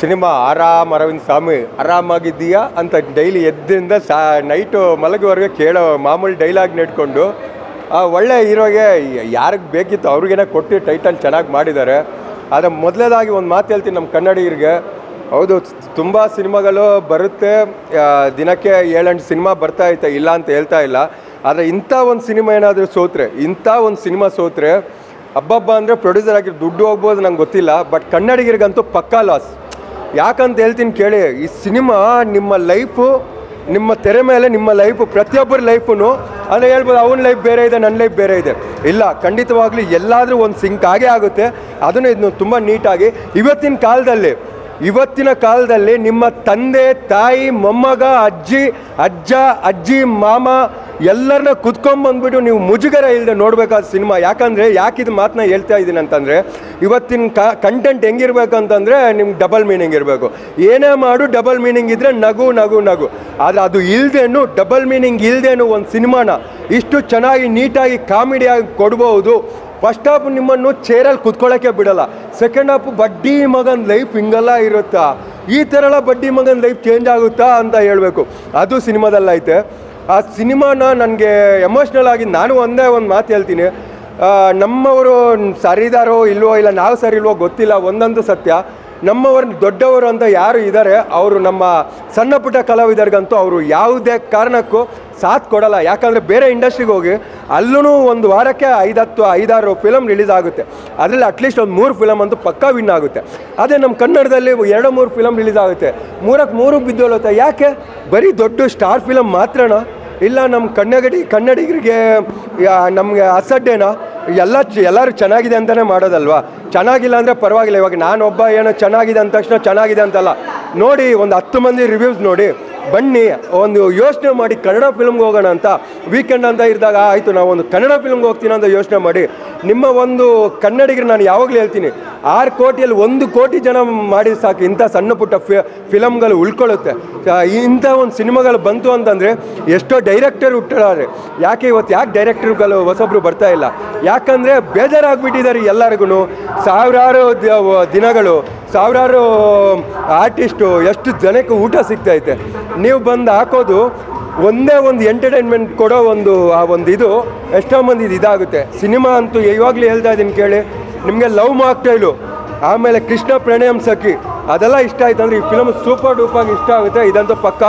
Cinema Arvind ಸ್ವಾಮಿ ಆರಾಮಾಗಿದ್ದೀಯಾ ಅಂತ daily ಎದ್ದಿಂದ night ಮಲಗುವವರೆಗೆ ಕೇಳೋ ಮಾಮೂಲಿ ಡೈಲಾಗ್ ನೆಡ್ಕೊಂಡು ಒಳ್ಳೆ ಹೀರೋಗೆ ಯಾರಿಗೆ ಬೇಕಿತ್ತು ಅವ್ರಿಗೇನೆ ಕೊಟ್ಟು ಟೈಟಲ್ ಚೆನ್ನಾಗಿ ಮಾಡಿದ್ದಾರೆ. ಆದರೆ ಮೊದಲೇದಾಗಿ ಒಂದು ಮಾತು ಹೇಳ್ತೀನಿ ನಮ್ಮ ಕನ್ನಡಿಗರಿಗೆ, ಹೌದು ತುಂಬ ಸಿನಿಮಾಗಳು ಬರುತ್ತೆ, ದಿನಕ್ಕೆ 7-8 ಸಿನಿಮಾ ಬರ್ತಾ ಐತೆ, ಇಲ್ಲ ಅಂತ ಹೇಳ್ತಾ ಇಲ್ಲ. ಆದರೆ ಇಂಥ ಒಂದು ಸಿನಿಮಾ ಏನಾದರೂ ಸೋತ್ರೆ ಹಬ್ಬಬ್ಬ ಅಂದರೆ ಪ್ರೊಡ್ಯೂಸರ್ ಆಗಿ ದುಡ್ಡು ಹೋಗ್ಬೋದು ನಂಗೆ ಗೊತ್ತಿಲ್ಲ, ಬಟ್ ಕನ್ನಡಿಗರಿಗಂತೂ ಪಕ್ಕಾ ಲಾಸ್. ಯಾಕಂತ ಹೇಳ್ತೀನಿ ಕೇಳಿ, ಈ ಸಿನಿಮಾ ನಿಮ್ಮ ಲೈಫು, ನಿಮ್ಮ ತೆರೆ ಮೇಲೆ ನಿಮ್ಮ ಲೈಫು, ಪ್ರತಿಯೊಬ್ಬರ ಲೈಫು ಅಂದರೆ ಹೇಳ್ಬೋದು ಅವನ ಲೈಫ್ ಬೇರೆ ಇದೆ, ನನ್ನ ಲೈಫ್ ಬೇರೆ ಇದೆ. ಇಲ್ಲ, ಖಂಡಿತವಾಗ್ಲೂ ಎಲ್ಲಾದರೂ ಒಂದು ಸಿಂಕ್ ಆಗೇ ಆಗುತ್ತೆ. ಅದನ್ನು ಇದನ್ನು ತುಂಬ ನೀಟಾಗಿ ಇವತ್ತಿನ ಕಾಲದಲ್ಲಿ ನಿಮ್ಮ ತಂದೆ ತಾಯಿ ಮೊಮ್ಮಗ ಅಜ್ಜಿ ಮಾಮ ಎಲ್ಲರನ್ನ ಕುತ್ಕೊಂಡ್ಬಂದ್ಬಿಟ್ಟು ನೀವು ಮುಜುಗರ ಇಲ್ಲದೆ ನೋಡಬೇಕಾದ ಸಿನಿಮಾ. ಯಾಕಿದು ಮಾತನ್ನ ಹೇಳ್ತಾ ಇದ್ದೀನಿ ಅಂತಂದರೆ, ಇವತ್ತಿನ ಕಂಟೆಂಟ್ ಹೆಂಗಿರ್ಬೇಕಂತಂದರೆ ನಿಮ್ಗೆ ಡಬಲ್ ಮೀನಿಂಗ್ ಇರಬೇಕು. ಏನೇ ಮಾಡು ಡಬಲ್ ಮೀನಿಂಗ್ ಇದ್ದರೆ ನಗು. ಆದರೆ ಅದು ಇಲ್ಲದೇನು, ಡಬಲ್ ಮೀನಿಂಗ್ ಇಲ್ಲದೇನು ಒಂದು ಸಿನಿಮಾನ ಇಷ್ಟು ಚೆನ್ನಾಗಿ ನೀಟಾಗಿ ಕಾಮಿಡಿಯಾಗಿ ಕೊಡ್ಬೋದು. ಫಸ್ಟ್ ಹಾಫ್ ನಿಮ್ಮನ್ನು ಚೇರಲ್ಲಿ ಕುತ್ಕೊಳ್ಳೋಕ್ಕೆ ಬಿಡೋಲ್ಲ, ಸೆಕೆಂಡ್ ಹಾಫ್ ಬಡ್ಡಿ ಮಗನ ಲೈಫ್ ಹಿಂಗೆಲ್ಲ ಇರುತ್ತಾ, ಈ ಥರ ಎಲ್ಲ ಬಡ್ಡಿ ಮಗನ ಲೈಫ್ ಚೇಂಜ್ ಆಗುತ್ತಾ ಅಂತ ಹೇಳಬೇಕು. ಅದು ಸಿನಿಮಾದಲ್ಲೈತೆ. ಆ ಸಿನಿಮಾನ ನನಗೆ ಎಮೋಷ್ನಲ್ ಆಗಿ ನಾನು ಒಂದೇ ಒಂದು ಮಾತು ಹೇಳ್ತೀನಿ, ನಮ್ಮವರು ಸರಿದಾರೋ ಇಲ್ವೋ, ಇಲ್ಲ ನಾವು ಸರಿ ಇಲ್ವೋ ಗೊತ್ತಿಲ್ಲ, ಒಂದಂತೂ ಸತ್ಯ, ನಮ್ಮವರು ದೊಡ್ಡವರು ಅಂತ ಯಾರು ಇದ್ದಾರೆ ಅವರು ನಮ್ಮ ಸಣ್ಣ ಪುಟ್ಟ ಕಲಾವಿದರಿಗಂತೂ ಅವರು ಯಾವುದೇ ಕಾರಣಕ್ಕೂ ಸಾಥ್ ಕೊಡಲ್ಲ. ಯಾಕಂದರೆ ಬೇರೆ ಇಂಡಸ್ಟ್ರಿಗೆ ಹೋಗಿ ಅಲ್ಲೂ ಒಂದು ವಾರಕ್ಕೆ 5-6 ಫಿಲಮ್ ರಿಲೀಸ್ ಆಗುತ್ತೆ, ಅದರಲ್ಲಿ ಅಟ್ಲೀಸ್ಟ್ ಒಂದು 3 ಫಿಲಮ್ ಅಂತೂ ಪಕ್ಕಾ ವಿನ್ ಆಗುತ್ತೆ. ಅದೇ ನಮ್ಮ ಕನ್ನಡದಲ್ಲಿ 2-3 ಫಿಲಮ್ ರಿಲೀಸ್ ಆಗುತ್ತೆ, 3 ಬಿದ್ದೋಲುತ್ತೆ. ಯಾಕೆ? ಬರೀ ದೊಡ್ಡ ಸ್ಟಾರ್ ಫಿಲಮ್ ಮಾತ್ರನಾ? ಇಲ್ಲ ನಮ್ಮ ಕನ್ನಡಿಗರಿಗೆ ನಮಗೆ ಅಸಡ್ಡೇನಾ? ಎಲ್ಲರೂ ಚೆನ್ನಾಗಿದೆ ಅಂತಲೇ ಮಾಡೋದಲ್ವಾ? ಚೆನ್ನಾಗಿಲ್ಲ ಅಂದರೆ ಪರವಾಗಿಲ್ಲ. ಇವಾಗ ನಾನೊಬ್ಬ ಏನೋ ಚೆನ್ನಾಗಿದೆ ಅಂದ ತಕ್ಷಣ ಚೆನ್ನಾಗಿದೆ ಅಂತಲ್ಲ, ನೋಡಿ ಒಂದು 10 ಮಂದಿ ರಿವ್ಯೂಸ್ ನೋಡಿ ಬನ್ನಿ, ಒಂದು ಯೋಚನೆ ಮಾಡಿ ಕನ್ನಡ ಫಿಲ್ಮ್ಗೆ ಹೋಗೋಣ ಅಂತ. ವೀಕೆಂಡ್ ಅಂತ ಇದ್ದಾಗ ಆಯಿತು ನಾವು ಒಂದು ಕನ್ನಡ ಫಿಲ್ಮ್ಗೆ ಹೋಗ್ತೀನಿ ಅಂತ ಯೋಚನೆ ಮಾಡಿ. ನಿಮ್ಮ ಒಂದು ಕನ್ನಡಿಗರು ನಾನು ಯಾವಾಗಲೂ ಹೇಳ್ತೀನಿ, 6 ಕೋಟಿಯಲ್ಲಿ 1 ಕೋಟಿ ಜನ ಮಾಡಿ ಸಾಕು, ಇಂಥ ಸಣ್ಣ ಪುಟ್ಟ ಫಿಲಮ್ಗಳು ಉಳ್ಕೊಳ್ಳುತ್ತೆ. ಇಂಥ ಒಂದು ಸಿನಿಮಾಗಳು ಬಂತು ಅಂತಂದರೆ ಎಷ್ಟೋ ಡೈರೆಕ್ಟರ್ ಹುಟ್ಟಿದ್ದಾರೆ. ಯಾಕೆ ಡೈರೆಕ್ಟರ್ಗಳು ಹೊಸೊಬ್ಬರು ಬರ್ತಾ ಇಲ್ಲ? ಯಾಕಂದರೆ ಬೇಜಾರಾಗ್ಬಿಟ್ಟಿದ್ದಾರೆ ಎಲ್ಲರಿಗೂ. ಸಾವಿರಾರು ದಿನಗಳು, ಸಾವಿರಾರು ಆರ್ಟಿಸ್ಟು, ಎಷ್ಟು ಜನಕ್ಕೆ ಊಟ ಸಿಗ್ತೈತೆ. ನೀವು ಬಂದು ಹಾಕೋದು ಒಂದೇ ಒಂದು ಎಂಟರ್ಟೈನ್ಮೆಂಟ್ ಕೊಡೋ ಒಂದು ಇದು ಎಷ್ಟೋ ಮಂದಿ ಇದಾಗುತ್ತೆ. ಸಿನಿಮಾ ಅಂತೂ ಇವಾಗಲೂ ಹೇಳ್ತಾ ಇದ್ದೀನಿ ಕೇಳಿ, ನಿಮಗೆ ಲವ್ ಮಾಕ್ಟೈಲು, ಆಮೇಲೆ ಕೃಷ್ಣ ಪ್ರಣಯಂ ಸಖಿ ಅದೆಲ್ಲ ಇಷ್ಟ ಆಯ್ತು ಅಂದರೆ ಈ ಫಿಲಮ್ ಸೂಪರ್ ಡೂಪಾಗಿ ಇಷ್ಟ ಆಗುತ್ತೆ. ಇದಂತೂ ಪಕ್ಕ.